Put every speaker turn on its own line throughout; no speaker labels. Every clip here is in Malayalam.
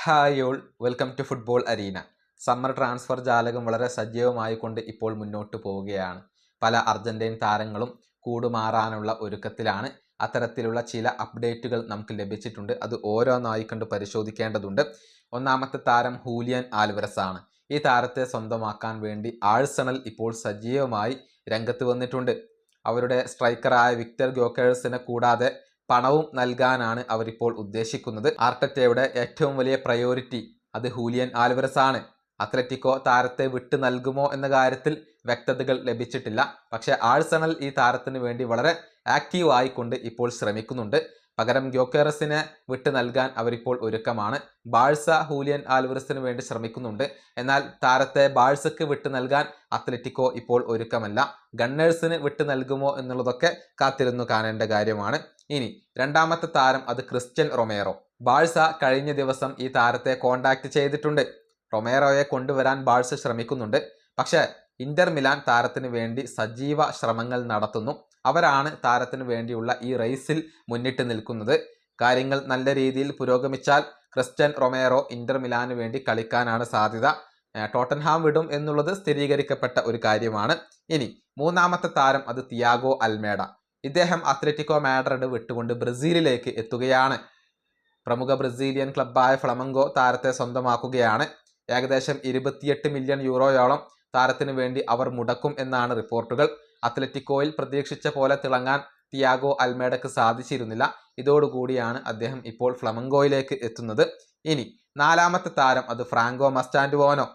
Hi all, welcome to football arena. Summer transfer ജാലകം വളരെ സജീവമായിക്കൊണ്ട് ഇപ്പോൾ മുന്നോട്ട് പോവുകയാണ്. പല അർജന്റീൻ താരങ്ങളും കൂടുമാറാനുള്ള ഒരുക്കത്തിലാണ്. അത്തരത്തിലുള്ള ചില അപ്ഡേറ്റുകൾ നമുക്ക് ലഭിച്ചിട്ടുണ്ട്. അത് ഓരോന്നായി കണ്ട് പരിശോധിക്കേണ്ടതുണ്ട്. ഒന്നാമത്തെ താരം ഹൂലിയൻ ആൽവരസ് ആണ്. ഈ താരത്തെ സ്വന്തമാക്കാൻ വേണ്ടി ആഴ്സണൽ ഇപ്പോൾ സജീവമായി രംഗത്ത് വന്നിട്ടുണ്ട്. അവരുടെ സ്ട്രൈക്കറായ വിക്ടർ ഗ്യോക്കേഴ്സിനെ കൂടാതെ പണവും നൽകാനാണ് അവരിപ്പോൾ ഉദ്ദേശിക്കുന്നത്. ആർട്ടറ്റയുടെ ഏറ്റവും വലിയ പ്രയോറിറ്റി അത് ഹൂലിയൻ ആൽവരസ് ആണ്. അത്ലറ്റിക്കോ താരത്തെ വിട്ടു നൽകുമോ എന്ന കാര്യത്തിൽ വ്യക്തതകൾ ലഭിച്ചിട്ടില്ല. പക്ഷേ ആഴ്സണൽ ഈ താരത്തിന് വേണ്ടി വളരെ ആക്റ്റീവ് ആയിക്കൊണ്ട് ഇപ്പോൾ ശ്രമിക്കുന്നുണ്ട്. പകരം ഗ്യോക്കേറസിനെ വിട്ടു നൽകാൻ അവരിപ്പോൾ ഒരുക്കമാണ്. ബാഴ്സ ഹൂലിയൻ ആൽവരസിന് വേണ്ടി ശ്രമിക്കുന്നുണ്ട്. എന്നാൽ താരത്തെ ബാഴ്സക്ക് വിട്ടു നൽകാൻ അത്ലറ്റിക്കോ ഇപ്പോൾ ഒരുക്കമല്ല. ഗണ്ണേഴ്സിന് വിട്ടു നൽകുമോ എന്നുള്ളതൊക്കെ കാത്തിരുന്നു കാണേണ്ട കാര്യമാണ്. ഇനി രണ്ടാമത്തെ താരം അത് ക്രിസ്ത്യൻ റൊമേറോ. ബാഴ്സ കഴിഞ്ഞ ദിവസം ഈ താരത്തെ കോണ്ടാക്ട് ചെയ്തിട്ടുണ്ട്. റൊമേറോയെ കൊണ്ടുവരാൻ ബാഴ്സ ശ്രമിക്കുന്നുണ്ട്. പക്ഷേ ഇന്റർ മിലാൻ താരത്തിന് വേണ്ടി സജീവ ശ്രമങ്ങൾ നടത്തുന്നു. അവരാണ് താരത്തിന് വേണ്ടിയുള്ള ഈ റേസിൽ മുന്നിട്ട് നിൽക്കുന്നത്. കാര്യങ്ങൾ നല്ല രീതിയിൽ പുരോഗമിച്ചാൽ ക്രിസ്ത്യൻ റൊമേറോ ഇന്റർ മിലാന് വേണ്ടി കളിക്കാനാണ് സാധ്യത. ടോട്ടൻഹാം വിടും എന്നുള്ളത് സ്ഥിരീകരിക്കപ്പെട്ട ഒരു കാര്യമാണ്. ഇനി മൂന്നാമത്തെ താരം അത് തിയാഗോ അൽമേഡ. ഇദ്ദേഹം അത്ലറ്റിക്കോ മാഡ്രിഡ് വിട്ടുകൊണ്ട് ബ്രസീലിലേക്ക് എത്തുകയാണ്. പ്രമുഖ ബ്രസീലിയൻ ക്ലബ്ബായ ഫ്ലമംഗോ താരത്തെ സ്വന്തമാക്കുകയാണ്. ഏകദേശം 28 മില്യൺ യൂറോയോളം താരത്തിന് വേണ്ടി അവർ മുടക്കും എന്നാണ് റിപ്പോർട്ടുകൾ. അത്ലറ്റിക്കോയിൽ പ്രതീക്ഷിച്ച പോലെ തിളങ്ങാൻ തിയാഗോ അൽമേഡക്ക് സാധിച്ചിരുന്നില്ല. ഇതോടുകൂടിയാണ് അദ്ദേഹം ഇപ്പോൾ ഫ്ലമംഗോയിലേക്ക് എത്തുന്നത്. ഇനി നാലാമത്തെ താരം അത് ഫ്രാങ്കോ മസ്റ്റാൻഡുവോനോ.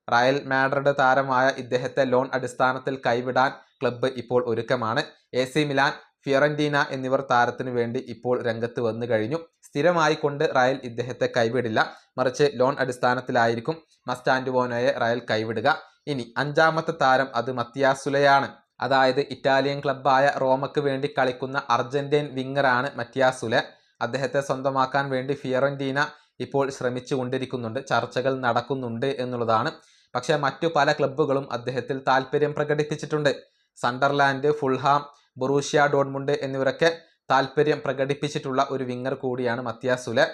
റയൽ മാഡ്രിഡ് താരമായ ഇദ്ദേഹത്തെ ലോൺ അടിസ്ഥാനത്തിൽ കൈവിടാൻ ക്ലബ്ബ് ഇപ്പോൾ ഒരുക്കമാണ്. AC മിലാൻ, ഫിയോറന്റീന എന്നിവർ താരത്തിന് വേണ്ടി ഇപ്പോൾ രംഗത്ത് വന്നു കഴിഞ്ഞു. സ്ഥിരമായി കൊണ്ട് റയൽ ഇദ്ദേഹത്തെ കൈവിടില്ല, മറിച്ച് ലോൺ അടിസ്ഥാനത്തിലായിരിക്കും മസ്റ്റാൻഡുവോനോയെ റയൽ കൈവിടുക. ഇനി അഞ്ചാമത്തെ താരം അത് മത്തിയാസ് സുലയാണ്. അതായത് ഇറ്റാലിയൻ ക്ലബ്ബായ റോമക്ക് വേണ്ടി കളിക്കുന്ന അർജന്റീൻ വിങ്ങറാണ് മത്തിയാസ് സുലെ. അദ്ദേഹത്തെ സ്വന്തമാക്കാൻ വേണ്ടി ഫിയോറന്റീന ഇപ്പോൾ ശ്രമിച്ചു കൊണ്ടിരിക്കുന്നുണ്ട്, ചർച്ചകൾ നടക്കുന്നുണ്ട് എന്നുള്ളതാണ്. പക്ഷേ മറ്റു പല ക്ലബ്ബുകളും അദ്ദേഹത്തിൽ താല്പര്യം പ്രകടിപ്പിച്ചിട്ടുണ്ട്. സണ്ടർലാൻഡ്, ഫുൾഹാം, ബൊറൂഷ്യ ഡോർട്ട്മുണ്ട് എന്നിവരൊക്കെ താല്പര്യം പ്രകടിപ്പിച്ചിട്ടുള്ള ഒരു വിങ്ങർ കൂടിയാണ് മത്തിയാസ് സുലെ.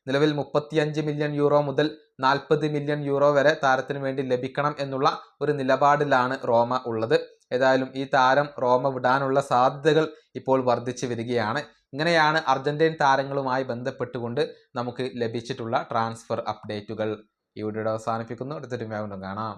നിലവിൽ 35 മില്യൺ യൂറോ മുതൽ 40 മില്യൺ യൂറോ വരെ താരത്തിന് വേണ്ടി ലഭിക്കണം എന്നുള്ള ഒരു നിലപാടിലാണ് റോമ ഉള്ളത്. ഏതായാലും ഈ താരം റോമ വിടാനുള്ള സാധ്യതകൾ ഇപ്പോൾ വർദ്ധിച്ചു വരികയാണ്. ഇങ്ങനെയാണ് അർജന്റീൻ താരങ്ങളുമായി ബന്ധപ്പെട്ടുകൊണ്ട് നമുക്ക് ലഭിച്ചിട്ടുള്ള ട്രാൻസ്ഫർ അപ്ഡേറ്റുകൾ. ഈ വീഡിയോ അവസാനിപ്പിക്കുന്നു. അടുത്തൊരു വീണ്ടും കാണാം.